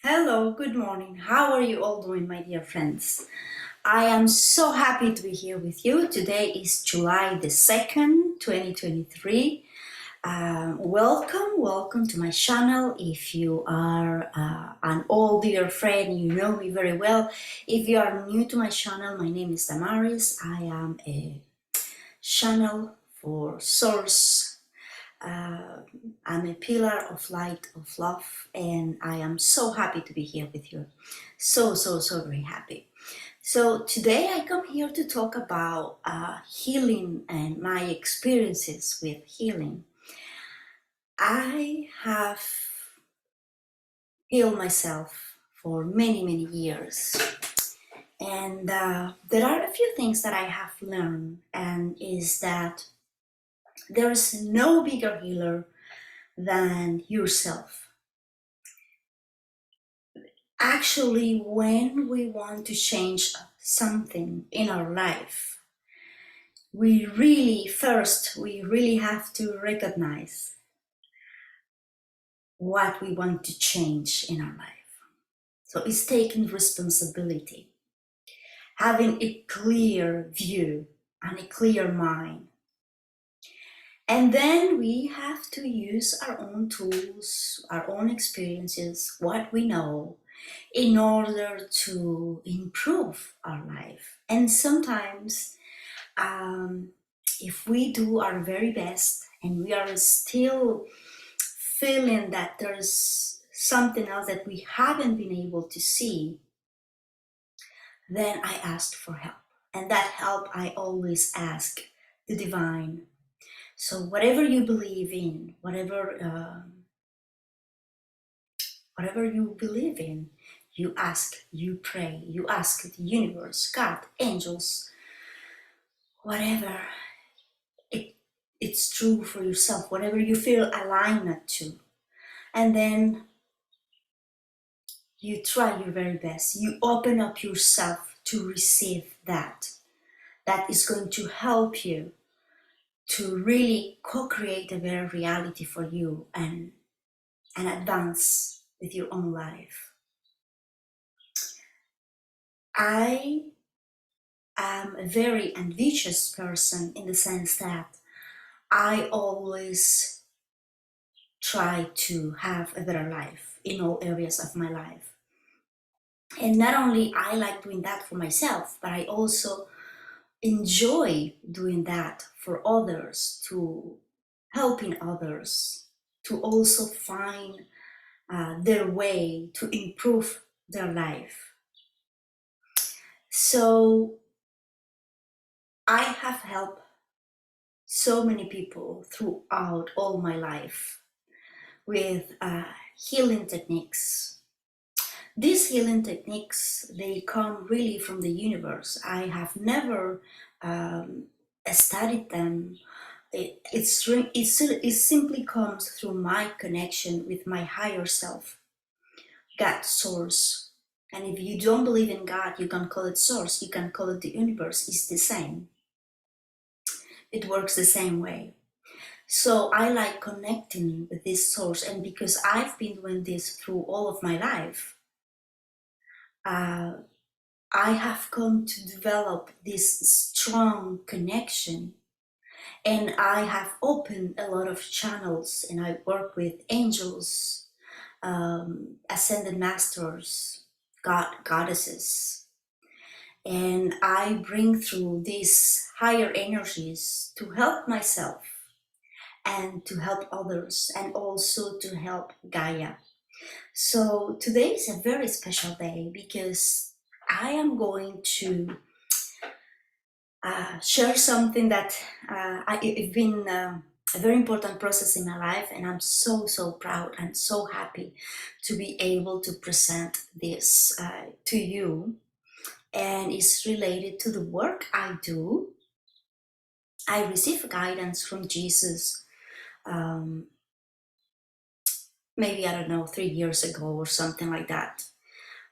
Hello, good morning. How are you all doing, my dear friends? I am so happy to be here with you. Today is July the 2nd, 2023. Welcome to my channel. If you are an old dear friend, you know me very well. If you are new to my channel, my name is Damaris. I am a channel for source. I'm a pillar of light, of love, and I am so happy to be here with you. So very happy. So today I come here to talk about healing and my experiences with healing. I have healed myself for many years, and there are a few things that I have learned, and is that there is no bigger healer than yourself. Actually, when we want to change something in our life, we really have to recognize what we want to change in our life. So it's taking responsibility, having a clear view and a clear mind. And then we have to use our own tools, our own experiences, what we know, in order to improve our life. And sometimes, if we do our very best and we are still feeling that there's something else that we haven't been able to see, then I ask for help. And that help I always ask the divine. So whatever you believe in, whatever you believe in, you ask, you pray, you ask the universe, God, angels, whatever it's true for yourself, whatever you feel aligned to. And then you try your very best. You open up yourself to receive that. That is going to help you to really co-create a better reality for you and advance with your own life. I am a very ambitious person in the sense that I always try to have a better life in all areas of my life. And not only I like doing that for myself, but I also enjoy doing that for others, to helping others to also find their way to improve their life. So I have helped so many people throughout all my life with healing techniques. These healing techniques, they come really from the universe. I have never studied them. It simply comes through my connection with my higher self, God, source. And if you don't believe in God, you can call it source, you can call it the universe. It's the same. It works the same way. So I like connecting with this source, and because I've been doing this through all of my life, I have come to develop this strong connection, and I have opened a lot of channels, and I work with angels, ascended masters, goddesses, and I bring through these higher energies to help myself and to help others, and also to help Gaia. So today is a very special day because I am going to share something that it's been a very important process in my life, and I'm so proud and so happy to be able to present this to you. And it's related to the work I do. I receive guidance from Jesus, maybe, I don't know, 3 years ago or something like that,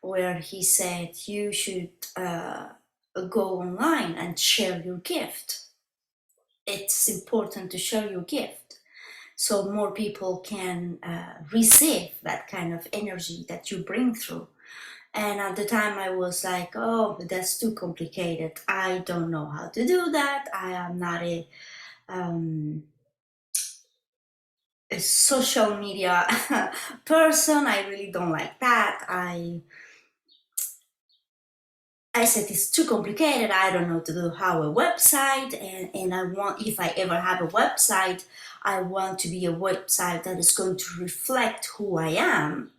where he said you should go online and share your gift. It's important to share your gift. so more people can receive that kind of energy that you bring through. And at the time I was like, oh, that's too complicated. I don't know how to do that. I am not um, a social media person. I really don't like that. I said it's too complicated. I don't know to do how a website, and I want, if I ever have a website, I want to be a website that is going to reflect who I am.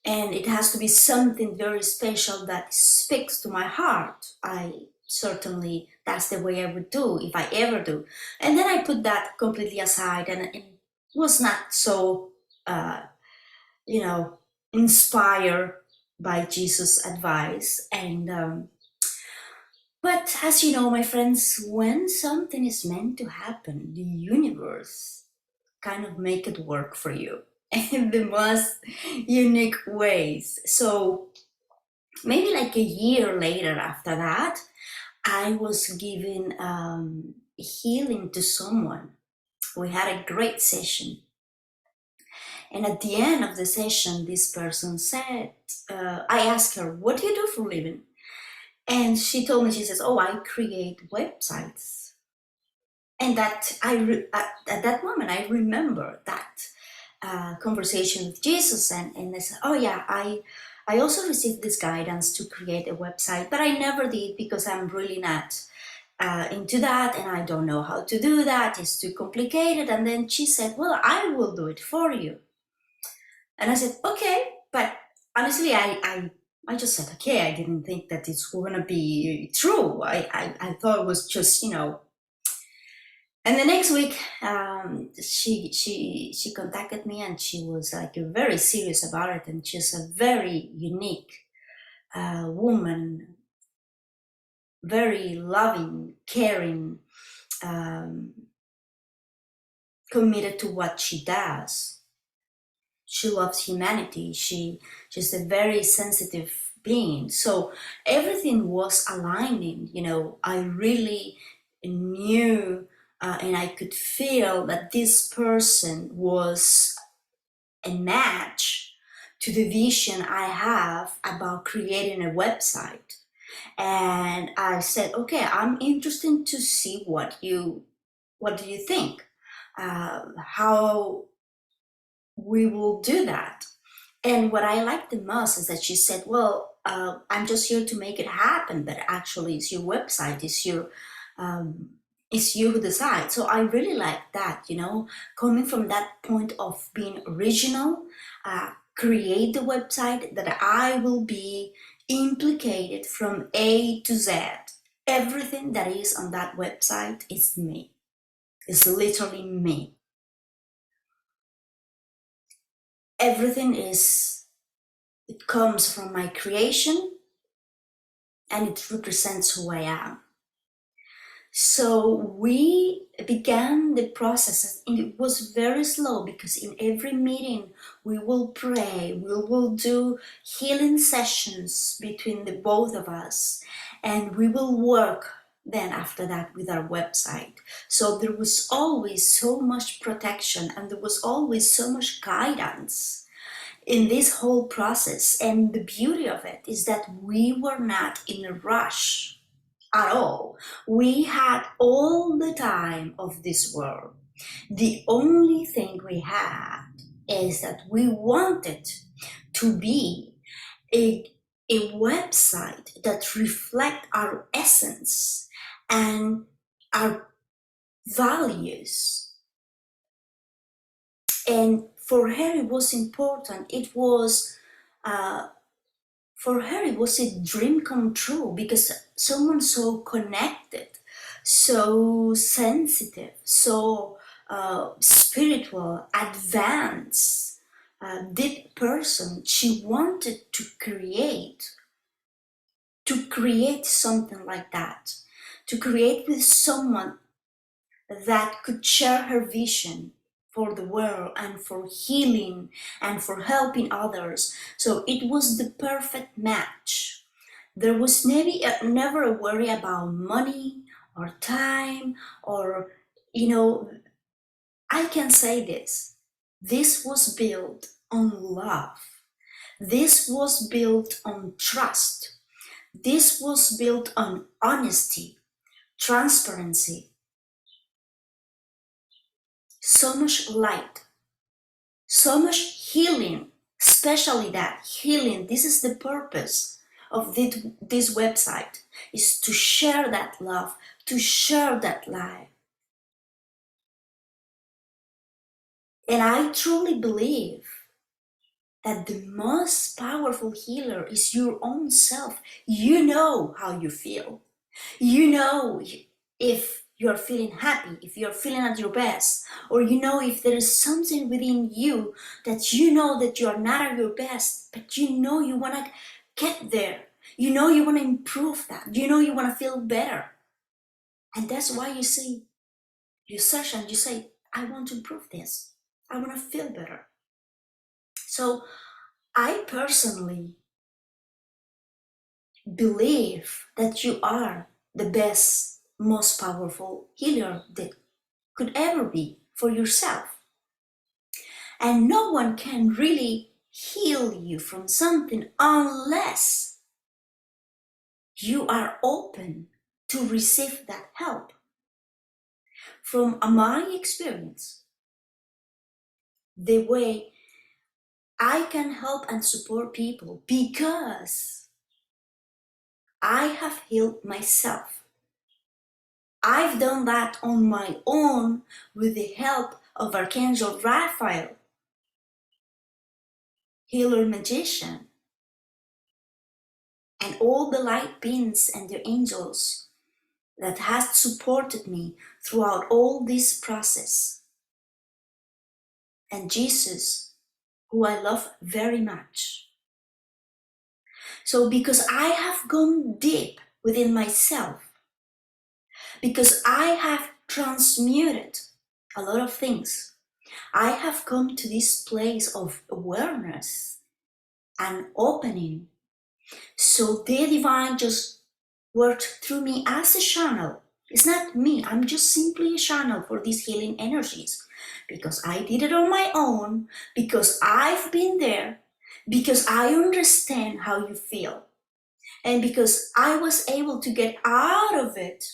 And it has to be something very special that speaks to my heart. I certainly, that's the way I would do if I ever do. And then I put that completely aside, and it was not so, uh, you know, inspired by Jesus' advice. But as you know, my friends, when something is meant to happen, the universe kind of make it work for you in the most unique ways. So maybe like a year later after that, I was giving healing to someone. We had a great session. And at the end of the session, this person said, I asked her, what do you do for a living? And she told me, she says, oh, I create websites. And that at that moment, I remember that conversation with Jesus, and I said, oh yeah, I also received this guidance to create a website, but I never did because I'm really not into that, and I don't know how to do that. It's too complicated. And then she said, well, I will do it for you. And I said, okay, but honestly, I just said, okay. I didn't think that it's gonna be true. I thought it was just, and the next week, she contacted me, and she was like very serious about it, and she's a very unique woman, very loving, caring, um, committed to what she does. She loves humanity. She's a very sensitive being. So everything was aligning. I really knew, and I could feel that this person was a match to the vision I have about creating a website. And I said, okay, I'm interested to see what do you think, how we will do that. And what I liked the most is that she said, well, I'm just here to make it happen, but actually it's your website, um, it's you who decide. So I really like that, coming from that point of being original, create the website that I will be implicated from A to Z. Everything that is on that website is me. It's literally me. Everything it comes from my creation, and it represents who I am. So we began the process, and it was very slow because in every meeting we will pray, we will do healing sessions between the both of us, and we will work then after that with our website. So there was always so much protection, and there was always so much guidance in this whole process. And the beauty of it is that we were not in a rush at all. We had all the time of this world. The only thing we had is that we wanted to be a, a website that reflect our essence and our values. And for her it was important. Uh, for her it was a dream come true, because someone so connected, so sensitive, so spiritual, advanced, deep person, she wanted to create something like that, to create with someone that could share her vision for the world and for healing and for helping others. So it was the perfect match. There was never a worry about money or time, or, you know, I can say this. This was built on love. This was built on trust. This was built on honesty, transparency, so much light, so much healing, especially that healing. This is the purpose of this website, is to share that love, to share that light. And I truly believe that the most powerful healer is your own self. You know how you feel. You know if you're feeling happy, if you're feeling at your best, or you know if there is something within you that you know that you're not at your best, but you know you want to get there. You know you want to improve that. You know you want to feel better. And that's why you see, you search and you say, I want to improve this. I want to feel better. So I personally believe that you are the best, most powerful healer that could ever be for yourself. And no one can really heal you from something unless you are open to receive that help. From my experience, the way I can help and support people, because I have healed myself. I've done that on my own with the help of Archangel Raphael, healer magician, and all the light beings and their angels that has supported me throughout all this process. And Jesus, who I love very much. So because I have gone deep within myself, because I have transmuted a lot of things, I have come to this place of awareness and opening. So the divine just worked through me as a channel. It's not me, I'm just simply a channel for these healing energies. Because I did it on my own, because I've been there, because I understand how you feel. And because I was able to get out of it,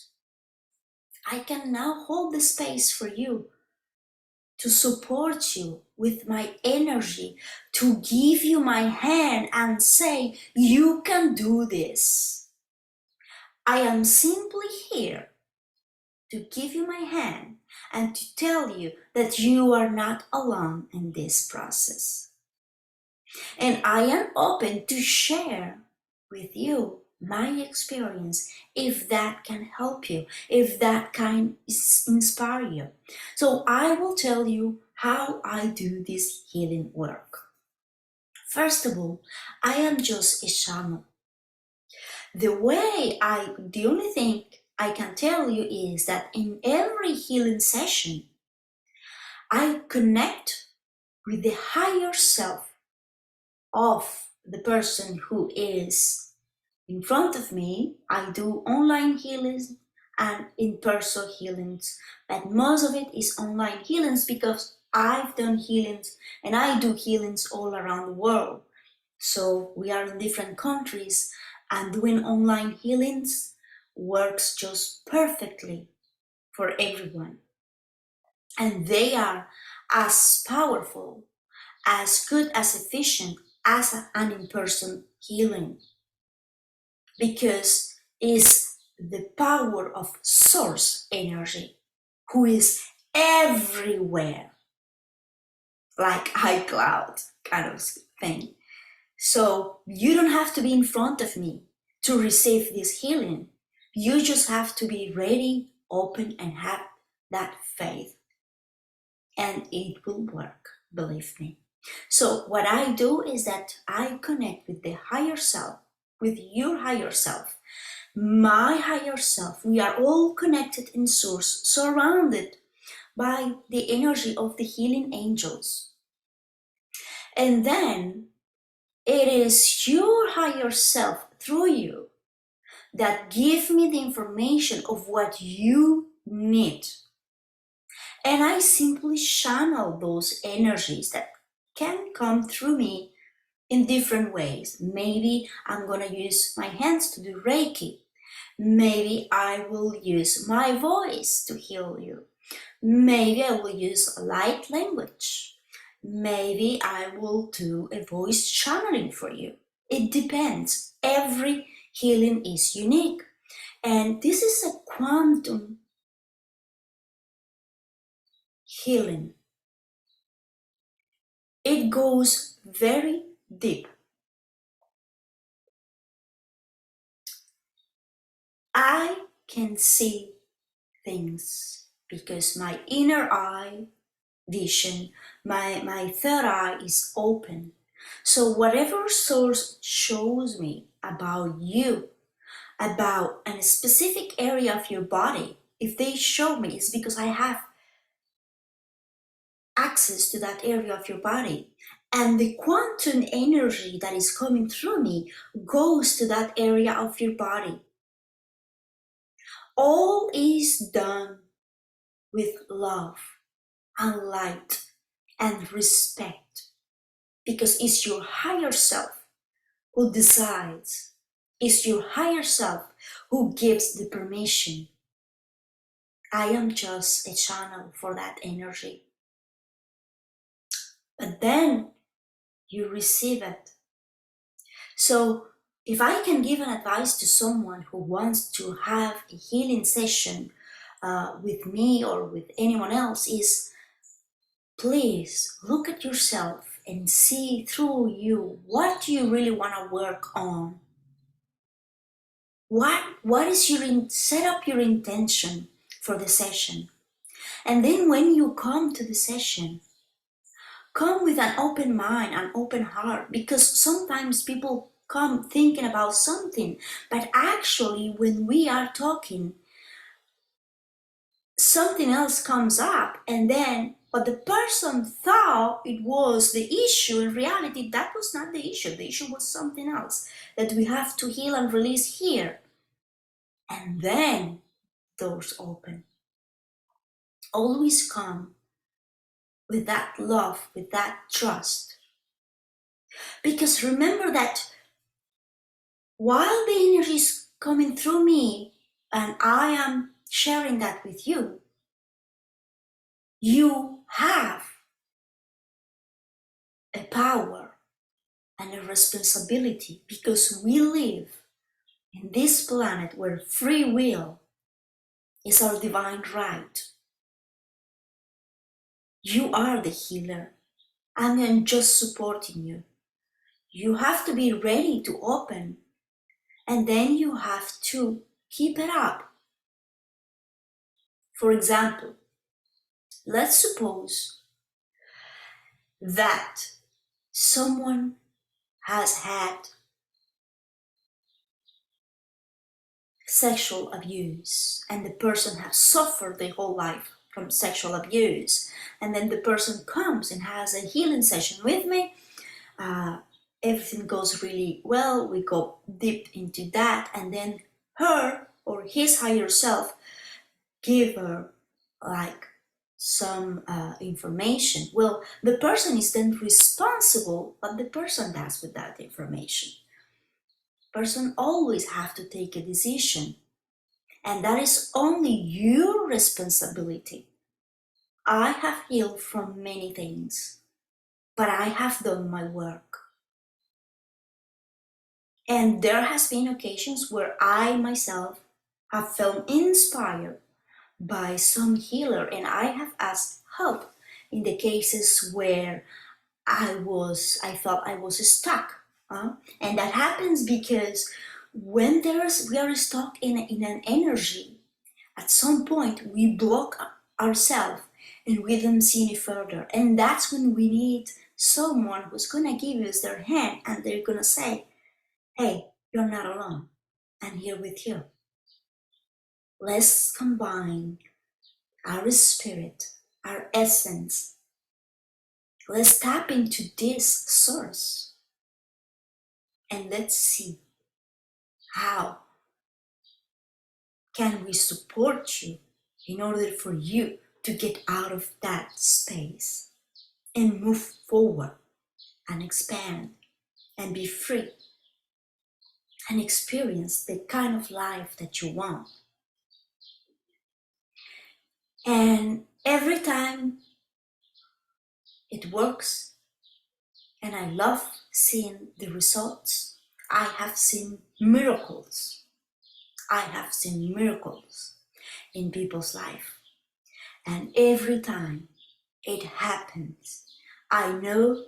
I can now hold the space for you, to support you with my energy, to give you my hand and say, you can do this. I am simply here to give you my hand and to tell you that you are not alone in this process. And I am open to share with you my experience, if that can help you, if that can inspire you. So I will tell you how I do this healing work. First of all, I am just a shaman. The only thing I can tell you is that in every healing session, I connect with the higher self of the person who is in front of me. I do online healings and in-person healings, but most of it is online healings because I've done healings and I do healings all around the world. So we are in different countries, and doing online healings works just perfectly for everyone. And they are as powerful, as good, as efficient as an in-person healing, because it's the power of source energy, who is everywhere, like iCloud kind of thing. So you don't have to be in front of me to receive this healing. You just have to be ready, open, and have that faith. And it will work, believe me. So what I do is that I connect with the higher self, with your higher self, my higher self. We are all connected in source, surrounded by the energy of the healing angels. And then it is your higher self through you that give me the information of what you need. And I simply channel those energies that can come through me in different ways. Maybe I'm gonna use my hands to do Reiki. Maybe I will use my voice to heal you. Maybe I will use light language. Maybe I will do a voice channeling for you. It depends. Every healing is unique. And this is a quantum healing. It goes very deep. I can see things because my inner eye vision, my third eye is open. So whatever source shows me about you, about a specific area of your body, if they show me, it's because I have access to that area of your body. And the quantum energy that is coming through me goes to that area of your body. All is done with love and light and respect because it's your higher self who decides, it's your higher self who gives the permission. I am just a channel for that energy. But then you receive it. So if I can give an advice to someone who wants to have a healing session with me or with anyone else is please look at yourself and see through you what do you really want to work on. What is set up your intention for the session. And then when you come to the session, come with an open mind, an open heart, because sometimes people come thinking about something, but actually when we are talking, something else comes up, and then what the person thought it was the issue, in reality, that was not the issue. The issue was something else that we have to heal and release here. And then doors open. Always come with that love, with that trust. Because remember that while the energy is coming through me and I am sharing that with you, you have a power and a responsibility because we live in this planet where free will is our divine right. You are the healer. I am just supporting you. You have to be ready to open, and then you have to keep it up. For example, let's suppose that someone has had sexual abuse and the person has suffered their whole life from sexual abuse, and then the person comes and has a healing session with me. Everything goes really well, we go deep into that, and then her or his higher self give her like some information. Well, the person is then responsible what the person does with that information. Person always have to take a decision, and that is only your responsibility. I have healed from many things, but I have done my work. And there has been occasions where I myself have felt inspired by some healer, and I have asked help in the cases where I felt I was stuck. And that happens because when we are stuck in an energy, at some point we block ourselves and we don't see any further. And that's when we need someone who's gonna give us their hand and they're gonna say, hey, you're not alone. I'm here with you. Let's combine our spirit, our essence. Let's tap into this source and let's see how can we support you in order for you to get out of that space and move forward and expand and be free and experience the kind of life that you want. And every time it works, and I love seeing the results. I have seen miracles. I have seen miracles in people's life. And every time it happens, I know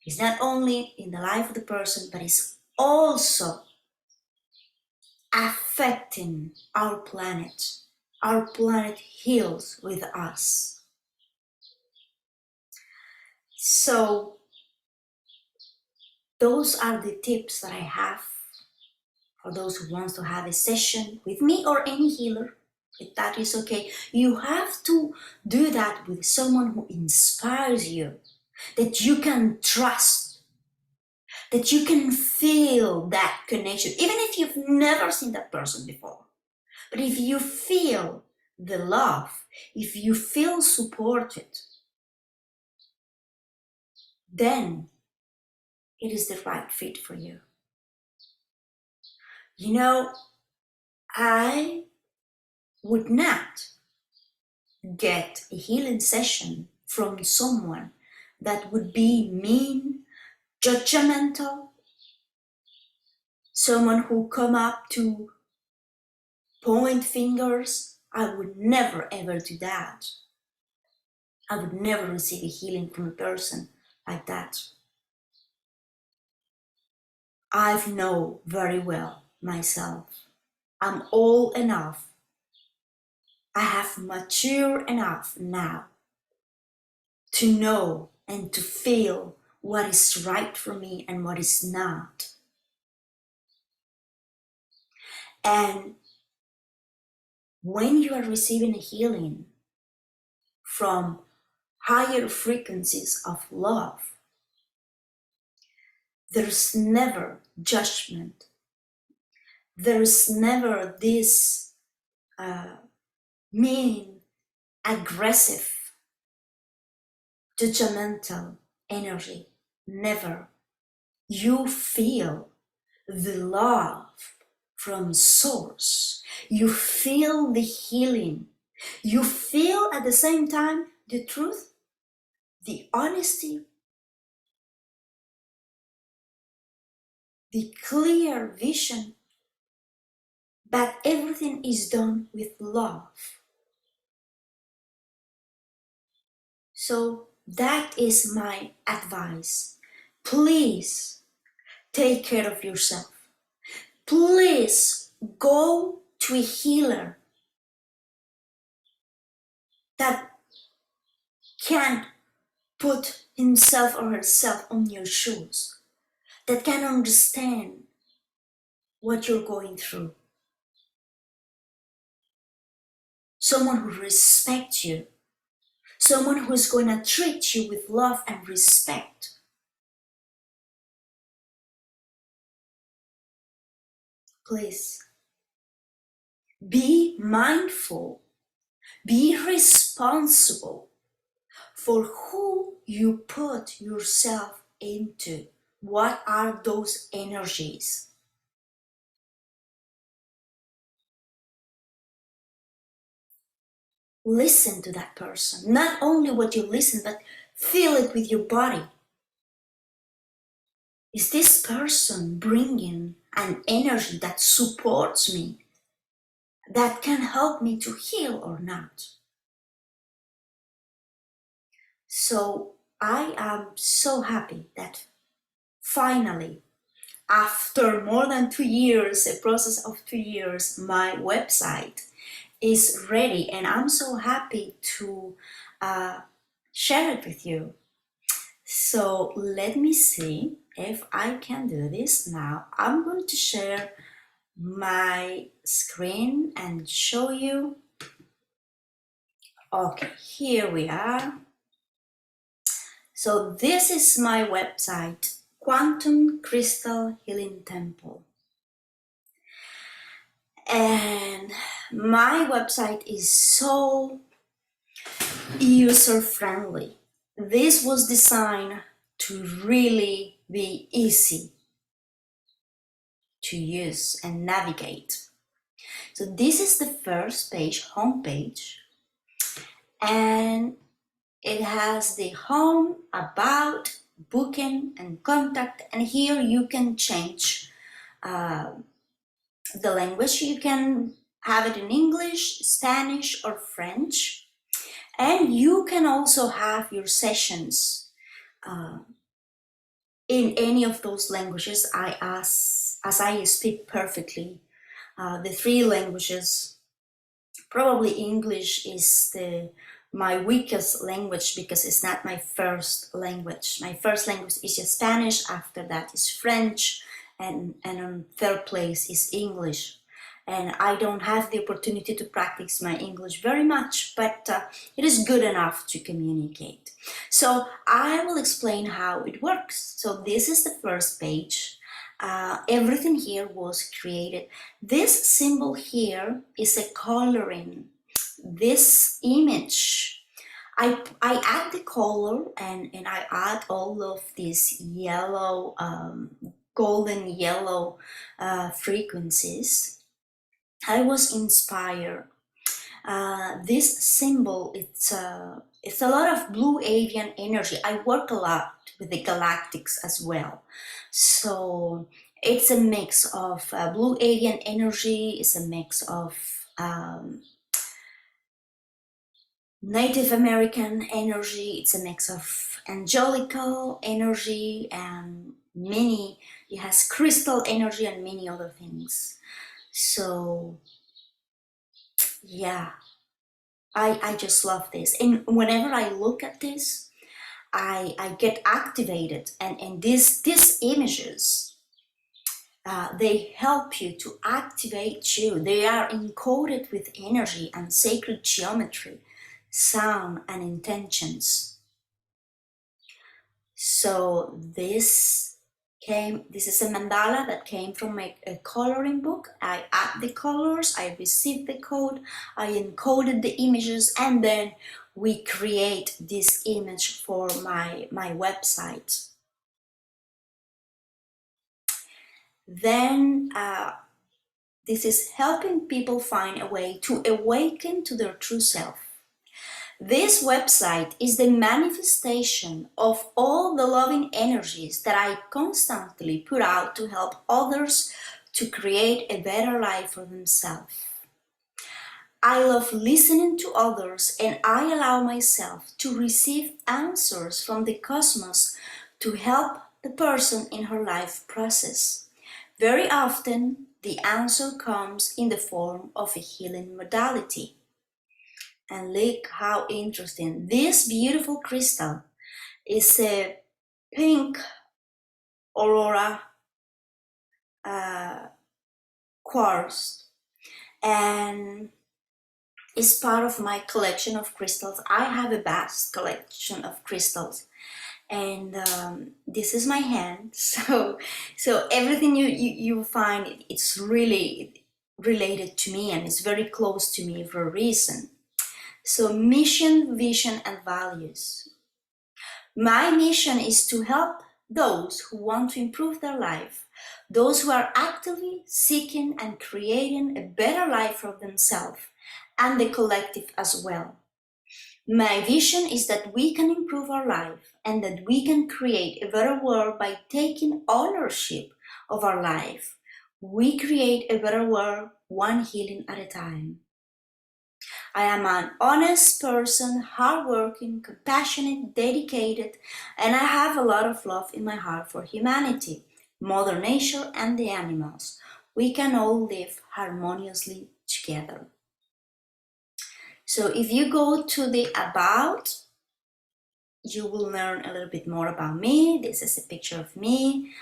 it's not only in the life of the person, but it's also affecting our planet. Our planet heals with us. So those are the tips that I have for those who wants to have a session with me or any healer, if that is okay. You have to do that with someone who inspires you, that you can trust, that you can feel that connection, even if you've never seen that person before. But if you feel the love, if you feel supported, then it is the right fit for you. You know, I would not get a healing session from someone that would be mean, judgmental, someone who come up to point fingers. I would never ever do that. I would never receive a healing from a person like that. I know very well myself. I'm old enough. I have matured enough now to know and to feel what is right for me and what is not. And when you are receiving a healing from higher frequencies of love, there's never judgment. There's never this mean, aggressive, judgmental energy. Never. You feel the love from source. You feel the healing. You feel at the same time the truth, the honesty, the clear vision, but everything is done with love. So that is my advice. Please take care of yourself. Please go to a healer that can put himself or herself on your shoes, that can understand what you're going through. Someone who respects you, someone who's going to treat you with love and respect. Please be mindful, be responsible for who you put yourself into. What are those energies? Listen to that person. Not only what you listen, but feel it with your body. Is this person bringing an energy that supports me, that can help me to heal or not? So I am so happy that finally, after more than 2 years, a process of 2 years, my website is ready, and I'm so happy to share it with you. So let me see if I can do this now. I'm going to share my screen and show you. Okay, here we are. So this is my website, Quantum Crystal Healing Temple. And my website is so user-friendly. This was designed to really be easy to use and navigate. So this is the first page, home page, and it has the home, about, booking, and contact. And here you can change the language. You can have it in English, Spanish, or French. And you can also have your sessions in any of those languages. As I speak perfectly the three languages. Probably English is my weakest language because it's not my first language. My first language is just Spanish, after that is French, and on third place is English. And I don't have the opportunity to practice my English very much, but it is good enough to communicate. So I will explain how it works. So this is the first page. Everything here was created. This symbol here is a coloring. This image, I add the color and I add all of these yellow, golden yellow frequencies. I was inspired. This symbol, it's a lot of blue avian energy. I work a lot with the galactics as well. So it's a mix of blue avian energy, it's a mix of Native American energy, it's a mix of angelical energy and it has crystal energy and many other things. So yeah, I just love this. And whenever I look at this, I get activated, and these images, they help you to activate you. They are encoded with energy and sacred geometry, sound, and intentions. So this is a mandala that came from a coloring book. I add the colors, I received the code, I encoded the images, and then we create this image for my website. Then this is helping people find a way to awaken to their true self. This website is the manifestation of all the loving energies that I constantly put out to help others to create a better life for themselves. I love listening to others, and I allow myself to receive answers from the cosmos to help the person in her life process. Very often, the answer comes in the form of a healing modality. And look how interesting. This beautiful crystal is a pink aurora quartz, and is part of my collection of crystals. I have a vast collection of crystals, and this is my hand. So everything you find, it's really related to me, and it's very close to me for a reason. So mission, vision, and values. My mission is to help those who want to improve their life, those who are actively seeking and creating a better life for themselves and the collective as well. My vision is that we can improve our life and that we can create a better world by taking ownership of our life. We create a better world, one healing at a time. I am an honest person, hardworking, compassionate, dedicated, and I have a lot of love in my heart for humanity, Mother Nature, and the animals. We can all live harmoniously together. So if you go to the About, you will learn a little bit more about me. This is a picture of me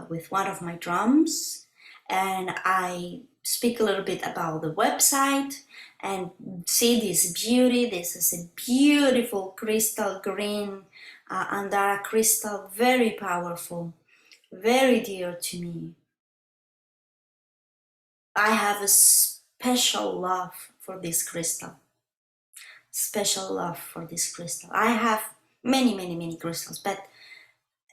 with one of my drums, and I speak a little bit about the website and see this beauty. This is a beautiful crystal green Andara crystal, very powerful, very dear to me. I have a special love for this crystal. special love for this crystal. I have many crystals, but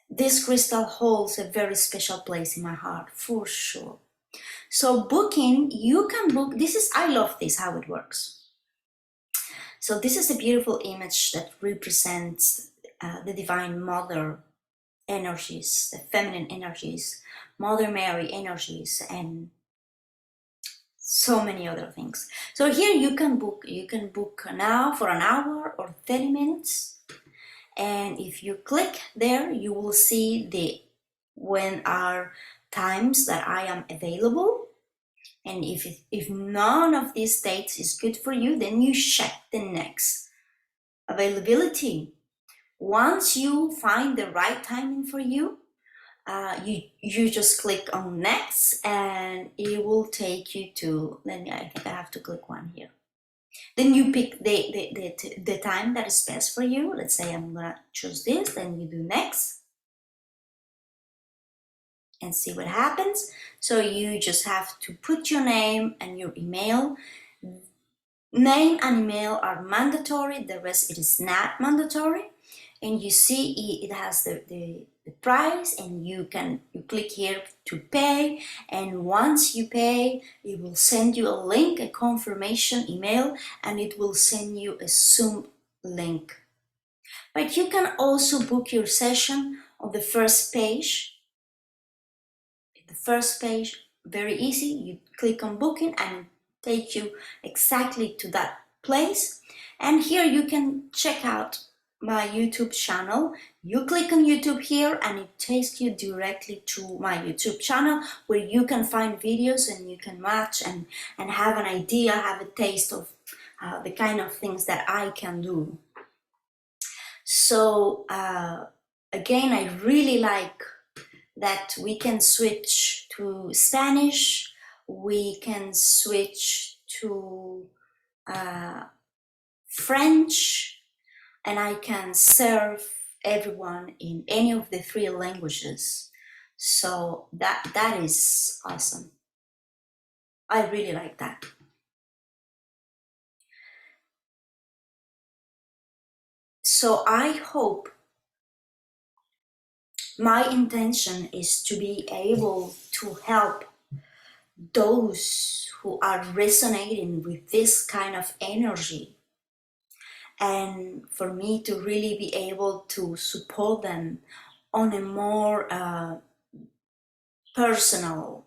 this crystal holds a very special place in my heart, for sure. So booking, you can book, I love this, how it works. So this is a beautiful image that represents the Divine Mother energies, the feminine energies, Mother Mary energies, and so many other things. So here you can book now for an hour or 30 minutes. And if you click there, you will see when are times that I am available. And if none of these dates is good for you, then you check the next availability. Once you find the right timing for you, you just click on next, and it will take you to, I think I have to click one here. Then you pick the time that is best for you. Let's say I'm gonna choose this, then you do next and see what happens. So you just have to put your name and your email. Name and email are mandatory, the rest it is not mandatory. And you see it has the price, and you click here to pay, and once you pay, it will send you a link, a confirmation email, and it will send you a Zoom link. But you can also book your session on the first page. The first page, very easy, you click on booking and take you exactly to that place. And here you can check out my YouTube channel. You click on YouTube here and it takes you directly to my YouTube channel, where you can find videos and you can watch and have an idea, have a taste of the kind of things that I can do. So again, I really like that we can switch to Spanish, we can switch to French, and I can serve everyone in any of the 3 languages. So that is awesome. I really like that. So I hope, my intention is to be able to help those who are resonating with this kind of energy, and for me to really be able to support them on a more personal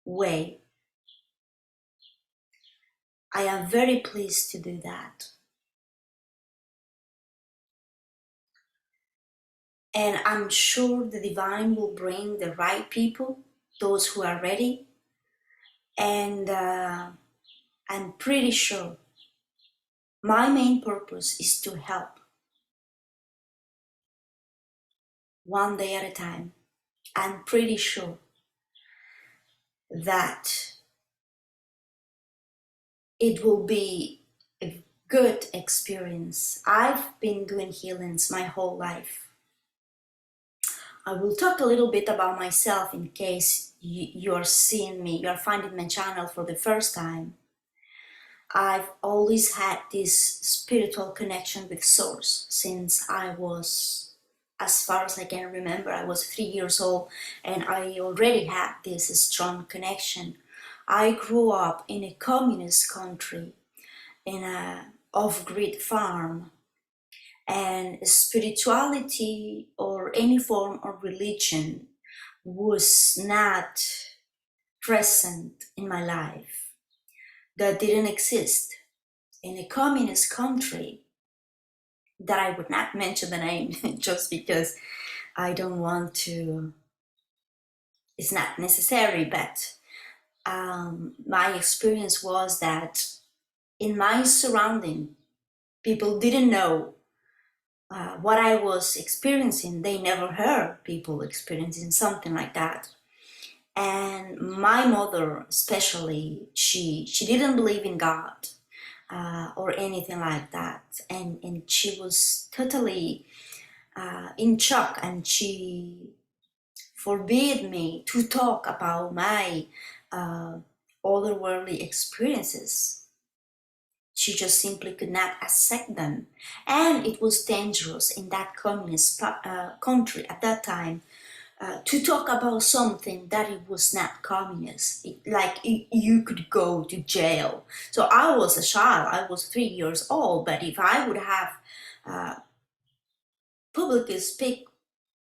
way. I am very pleased to do that. And I'm sure the divine will bring the right people, those who are ready. And I'm pretty sure my main purpose is to help, one day at a time. I'm pretty sure that it will be a good experience. I've been doing healings my whole life. I will talk a little bit about myself in case you're seeing me, you're finding my channel for the first time. I've always had this spiritual connection with Source since I was, as far as I can remember, I was 3 years old, and I already had this strong connection. I grew up in a communist country, in a off-grid farm, and spirituality or any form of religion was not present in my life. That didn't exist. In a communist country that I would not mention the name just because I don't want to, it's not necessary, but my experience was that in my surrounding, people didn't know what I was experiencing. They never heard people experiencing something like that. And my mother especially, she didn't believe in God or anything like that, and she was totally in shock, and she forbid me to talk about my otherworldly experiences. She just simply could not accept them. And it was dangerous in that communist country at that time to talk about something that it was not communist. You could go to jail. So I was a child, I was 3 years old, but if I would have publicly speak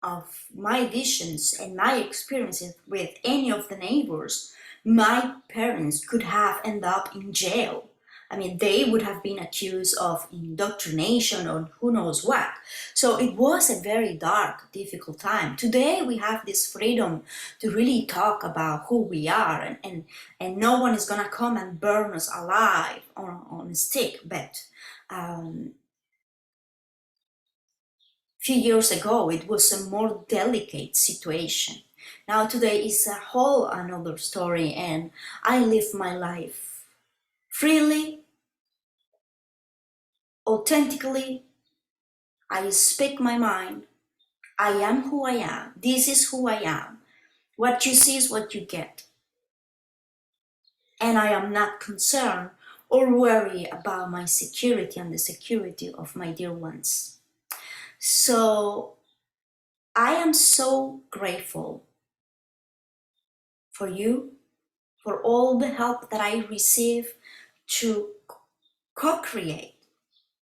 of my visions and my experiences with any of the neighbors, my parents could have ended up in jail. I mean, they would have been accused of indoctrination or who knows what. So it was a very dark, difficult time. Today we have this freedom to really talk about who we are, and no one is gonna come and burn us alive on a stick. But few years ago it was a more delicate situation. Now today is a whole another story, and I live my life freely, authentically. I speak my mind. I am who I am. This is who I am. What you see is what you get. And I am not concerned or worried about my security and the security of my dear ones. So I am so grateful for you, for all the help that I receive to co-create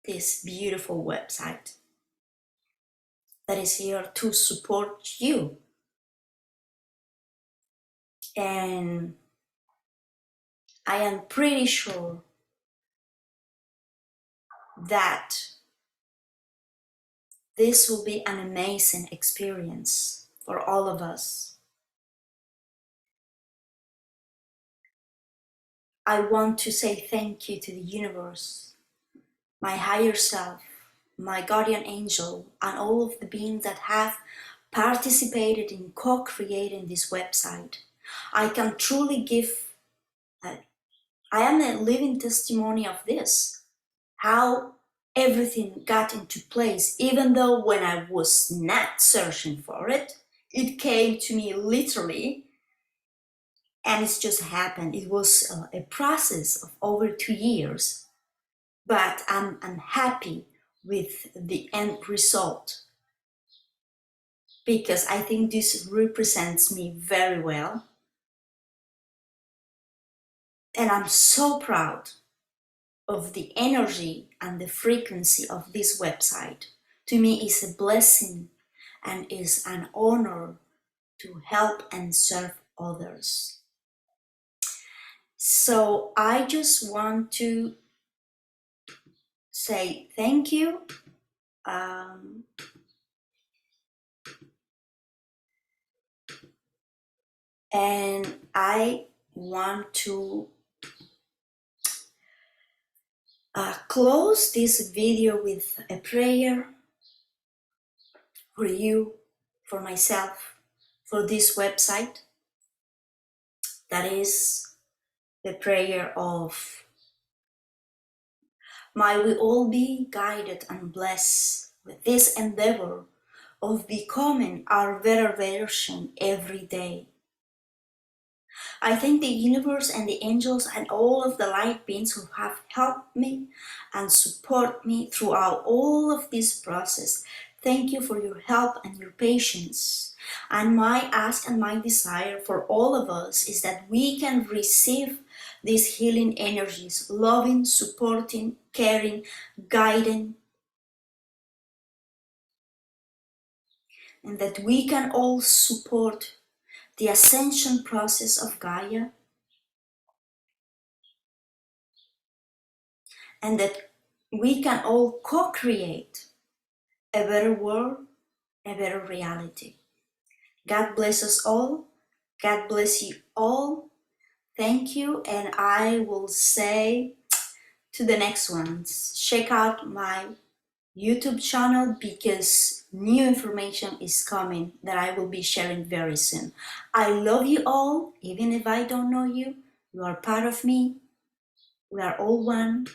this beautiful website that is here to support you. And I am pretty sure that this will be an amazing experience for all of us. I want to say thank you to the universe, my higher self, my guardian angel, and all of the beings that have participated in co-creating this website. I can truly give, I am a living testimony of this, how everything got into place, even though when I was not searching for it, it came to me literally, and it's just happened. It was a process of over 2 years, but I'm happy with the end result, because I think this represents me very well. And I'm so proud of the energy and the frequency of this website. To me, it's a blessing and is an honor to help and serve others. So I just want to say thank you. And I want to close this video with a prayer for you, for myself, for this website. That is the prayer of, may we all be guided and blessed with this endeavor of becoming our better version every day. I thank the universe and the angels and all of the light beings who have helped me and support me throughout all of this process. Thank you for your help and your patience. And my ask and my desire for all of us is that we can receive these healing energies, loving, supporting, caring, guiding, and that we can all support the ascension process of Gaia, and that we can all co-create a better world, a better reality. God bless us all. God bless you all. Thank you, and I will say to the next ones, check out my YouTube channel, because new information is coming that I will be sharing very soon. I love you all, even if I don't know you. You are part of me. We are all one.